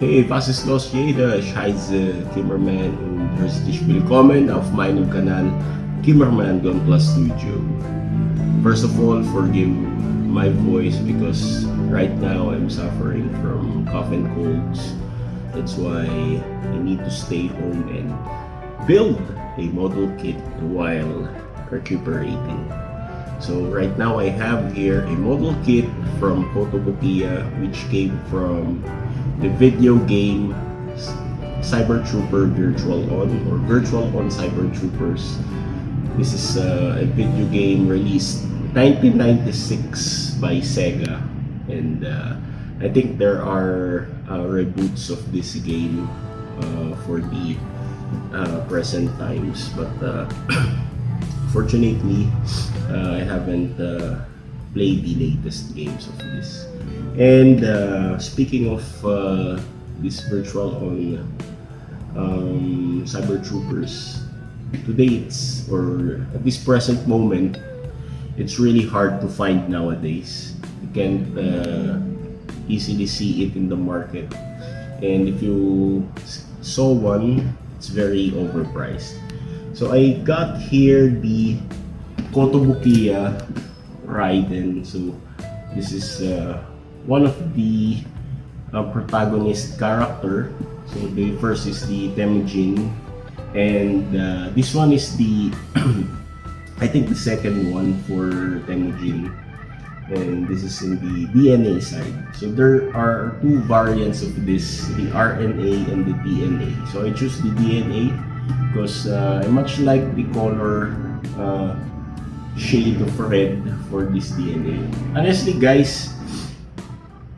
Okay, was ist los jeder? Scheiße, Kimmerman und herzlich willkommen auf meinem Kanal Kimmerman Gunpla Studio. First of all, forgive my voice because right now I'm suffering from cough and colds. That's why I need to stay home and build a model kit while recuperating. So right now I have here a model kit from Kotobukiya which came from the video game Cyber Trooper Virtual On or Virtual On Cyber Troopers. This is a video game released 1996 by Sega, and I think there are reboots of this game for the present times, but fortunately I haven't played the latest games of this. And speaking of this Virtual On Cyber Troopers, today at this present moment, it's really hard to find nowadays. You can't easily see it in the market, and if you saw one, it's very overpriced. So I got here the Kotobukiya Raiden. So this is one of the protagonist character. So the first is the Temujin, and this one is the I think the second one for Temujin, and this is in the DNA side. So there are two variants of this, the RNA and the DNA. So I choose the DNA because I much like the color shade of red for this DNA. Honestly guys,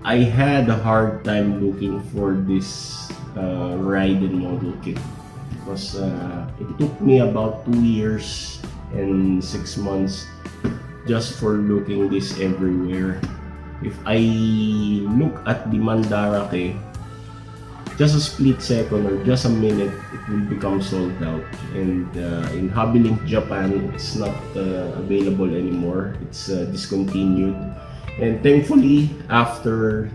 I had a hard time looking for this Raiden model kit because it took me about 2 years and 6 months just for looking this everywhere. If I look at the Mandarake, just a split second or just a minute, it will become sold out. And in HobbyLink Japan, it's not available anymore. It's discontinued. And thankfully, after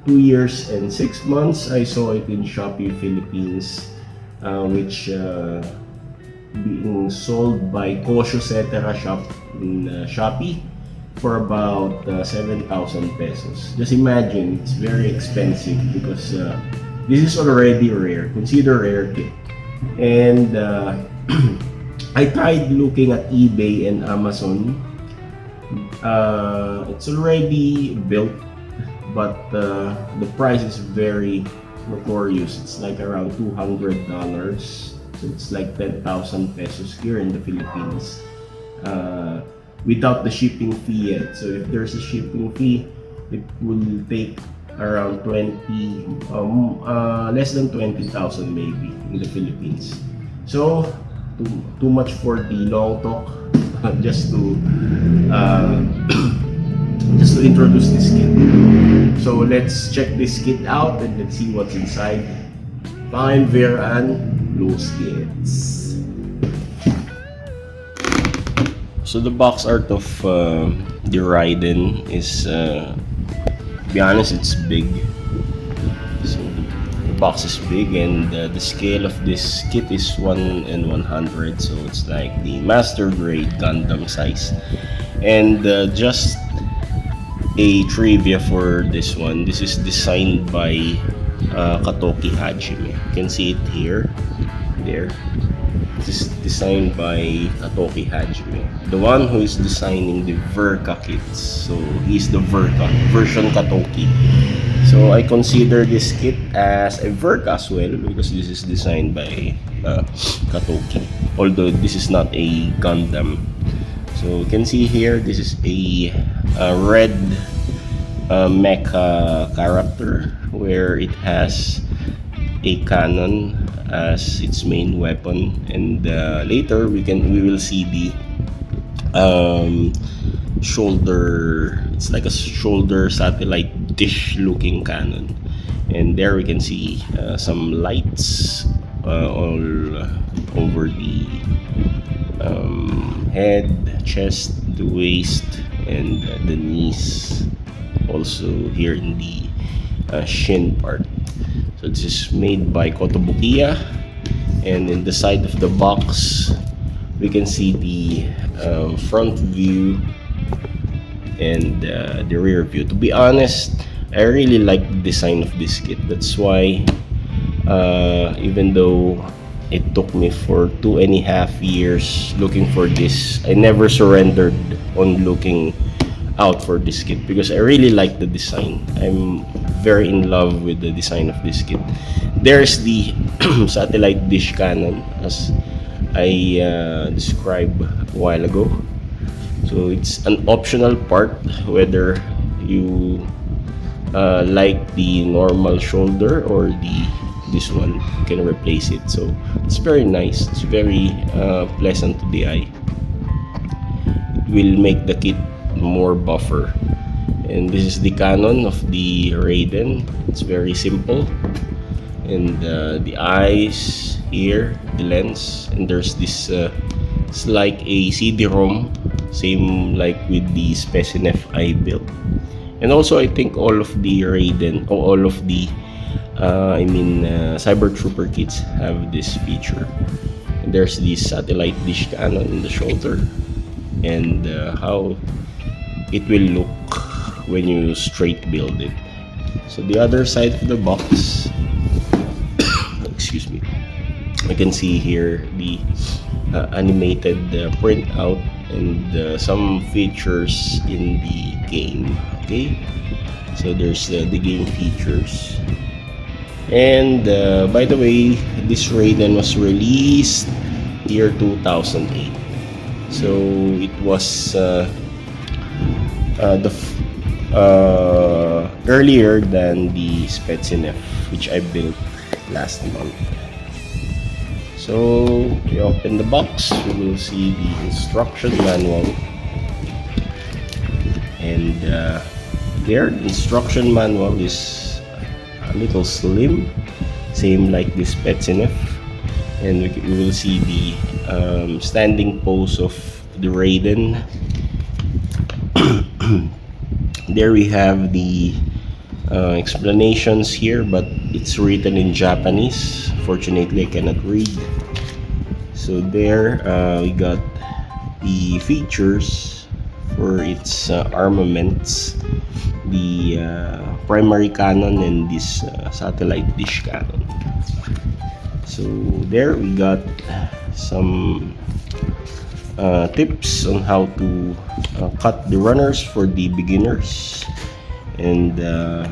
2 years and 6 months, I saw it in Shopee Philippines, which being sold by Kosho Cetera shop in Shopee for about 7,000 pesos. Just imagine, it's very expensive because this is already rare, consider rare kit. And I tried looking at eBay and Amazon. It's already built, but the price is very notorious. It's like around $200. So it's like 10,000 pesos here in the Philippines without the shipping fee yet. So if there's a shipping fee, it will take around less than 20,000 maybe in the Philippines. So too much for the long talk. just to introduce this kit. So let's check this kit out and let's see what's inside. Fine, Ver and Los Kits. So the box art of the Raiden is, to be honest, it's big. So the box is big, and the scale of this kit is 1:100. So it's like the master grade Gundam size. And just a trivia for this one, this is designed by Katoki Hajime. You can see it here, there. This is designed by Katoki Hajime, the one who is designing the Verka kits. So he's the Verka version Katoki. So I consider this kit as a Verka as well because this is designed by Katoki, although this is not a Gundam. So you can see here, this is a red Mecha character where it has a cannon as its main weapon, and later we will see the shoulder. It's like a shoulder satellite dish looking cannon, and there we can see some lights all over the head, chest, the waist, and the knees. Also here in the shin part. So this is made by Kotobukiya, and in the side of the box we can see the front view and the rear view. To be honest, I really like the design of this kit. That's why even though it took me for 2.5 years looking for this, I never surrendered on looking out for this kit because I really like the design. I'm very in love with the design of this kit. There's the satellite dish cannon, as I described a while ago. So it's an optional part whether you like the normal shoulder or this one, you can replace it. So it's very nice. It's very pleasant to the eye. It will make the kit more buffer. And this is the cannon of the Raiden. It's very simple. And the eyes here, the lens, and there's this it's like a CD-ROM, same like with the Specinef I built. And also I think all of the Raiden, or all of the Cyber Trooper kits have this feature. And there's this satellite dish cannon in the shoulder, and how it will look when you straight build it. So the other side of the box, excuse me, I can see here the animated printout and some features in the game. Okay, so there's the game features. And by the way, this Raiden was released year 2008, so it was earlier than the Spetsinef, which I built last month. So you open the box, you will see the instruction manual, and their instruction manual is a little slim, same like this Petsinef, and we will see the standing pose of the Raiden. There we have the explanations here, but it's written in Japanese. Fortunately, I cannot read. So there we got the features for its armaments, the primary cannon and this satellite dish cannon. So there we got some tips on how to cut the runners for the beginners, and the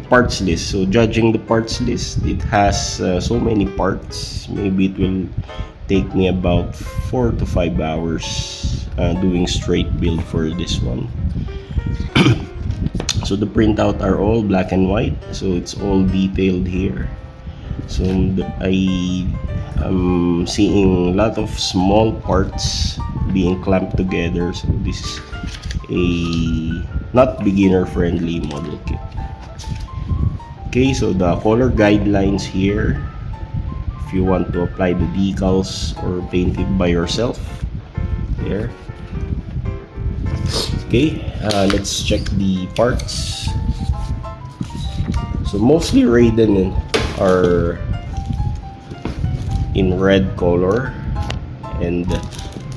parts list. So judging the parts list, it has so many parts. Maybe it will take me about 4 to 5 hours doing straight build for this one. So the printout are all black and white, so it's all detailed here. So I am seeing a lot of small parts being clamped together. So this is a not beginner friendly model kit. Okay, so the color guidelines here, if you want to apply the decals or paint it by yourself, there. Okay, let's check the parts. So mostly Raiden are in red color, and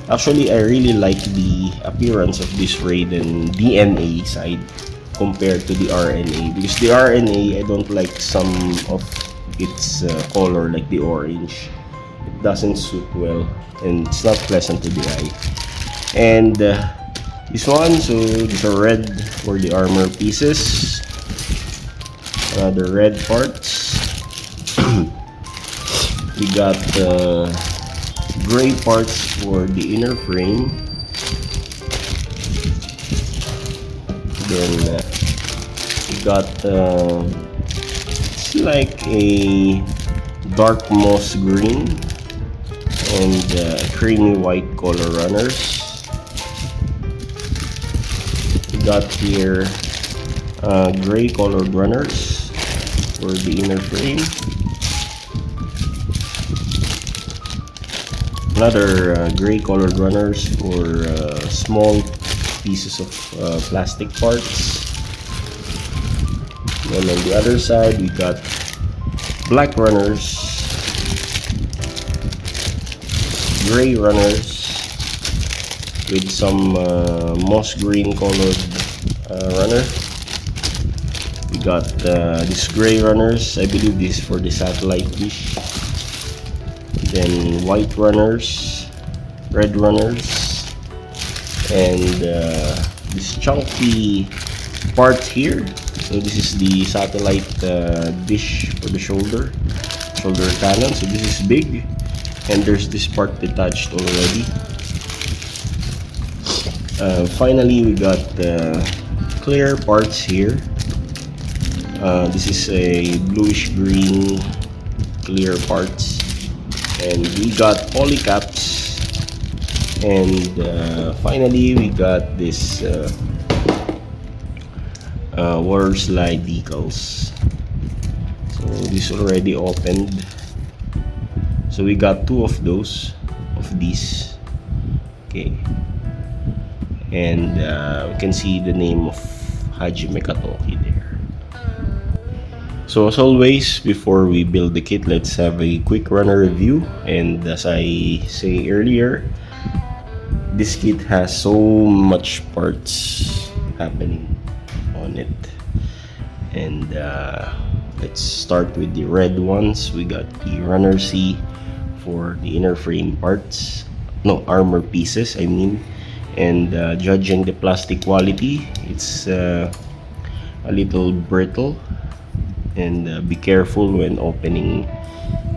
actually I really like the appearance of this Raiden DNA side compared to the RNA, because the RNA, I don't like some of its color, like the orange. It doesn't suit well and it's not pleasant to the eye. And this one, so these are red for the armor pieces, another red parts. We got gray parts for the inner frame. Then we got it's like a dark moss green and creamy white color runners. We got here gray colored runners for the inner frame. Another gray colored runners for small pieces of plastic parts. And on the other side we got black runners, gray runners with some moss green colored runner. We got these gray runners. I believe this is for the satellite dish. Then white runners, red runners, and this chunky part here. So this is the satellite dish for the shoulder cannon. So this is big, and there's this part detached already. Finally, we got the clear parts here. This is a bluish green clear parts, and we got polycaps, and finally we got this water slide decals. So this already opened. So we got two of these. Okay. And we can see the name of Hajime Katoki there. So as always, before we build the kit, let's have a quick runner review. And as I say earlier, this kit has so much parts happening on it. And let's start with the red ones. We got the runner C for the inner frame parts, no, armor pieces I mean. And judging the plastic quality, it's a little brittle, and be careful when opening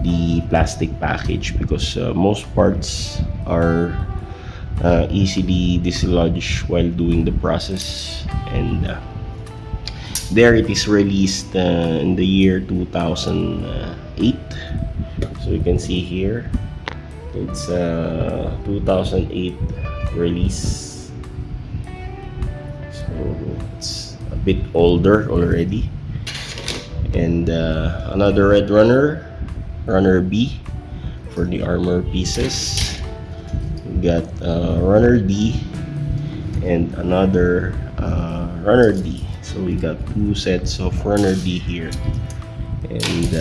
the plastic package, because most parts are easily dislodged while doing the process. And there it is released in the year 2008. So you can see here it's 2008 release, so it's a bit older already. And another red runner B for the armor pieces. We got runner D and another runner D. So we got two sets of runner D here. And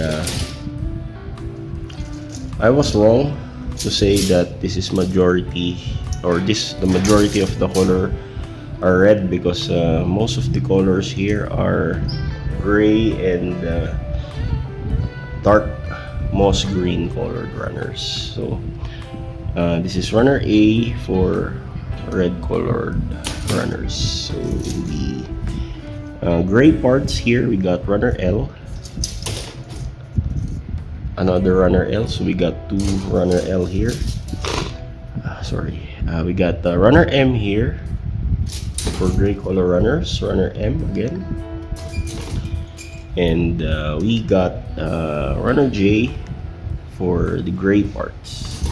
I was wrong to say that this is majority, or the majority of the color are red, because most of the colors here are gray and dark moss green colored runners. So this is runner A for red colored runners. So in the gray parts here, we got runner L, another runner L. So we got two runner L here. We got runner M here for gray color runners, runner M again. And we got runner J for the gray parts.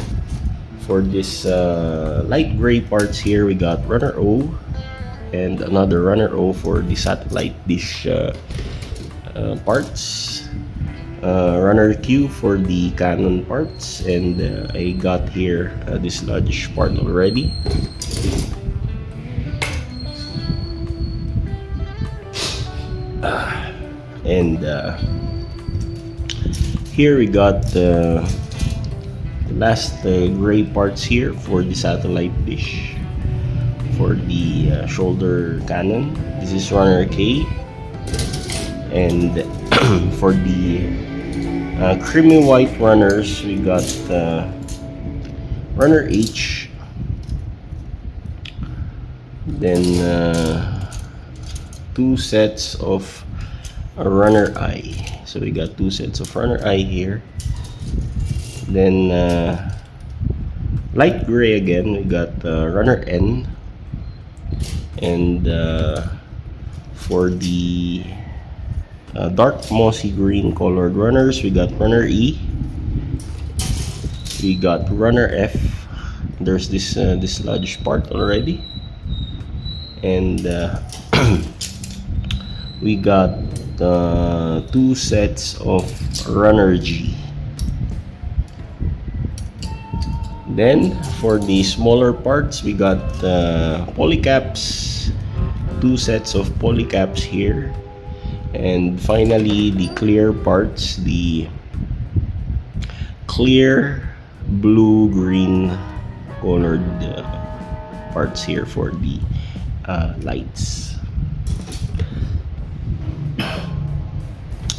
For this light gray parts here, we got runner O and another runner O for the satellite dish parts. Runner Q for the cannon parts, and I got here this large part already. And here we got the last gray parts here for the satellite dish for the shoulder cannon. This is runner K, and for the creamy white runners, we got runner H, then two sets of runner I. So we got two sets of runner I here. Then light gray again, we got runner N, and for the dark mossy green colored runners, we got runner E, we got runner F. There's this large part already. And we got two sets of runner G. Then for the smaller parts, we got polycaps, two sets of polycaps here. And finally, the clear parts, the clear blue green colored parts here for the lights.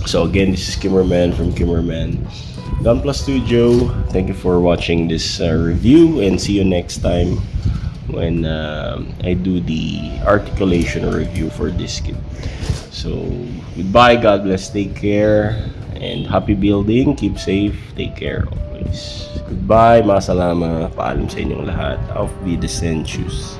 So again, this is Kimmerman from Kimmerman Gunpla Studio. Thank you for watching this review, and see you next time when I do the articulation review for this kit. So goodbye, God bless, take care, and happy building. Keep safe, take care always. Goodbye, masalama, paalam sa inyong lahat. Auf Wiedersehen, tschüss.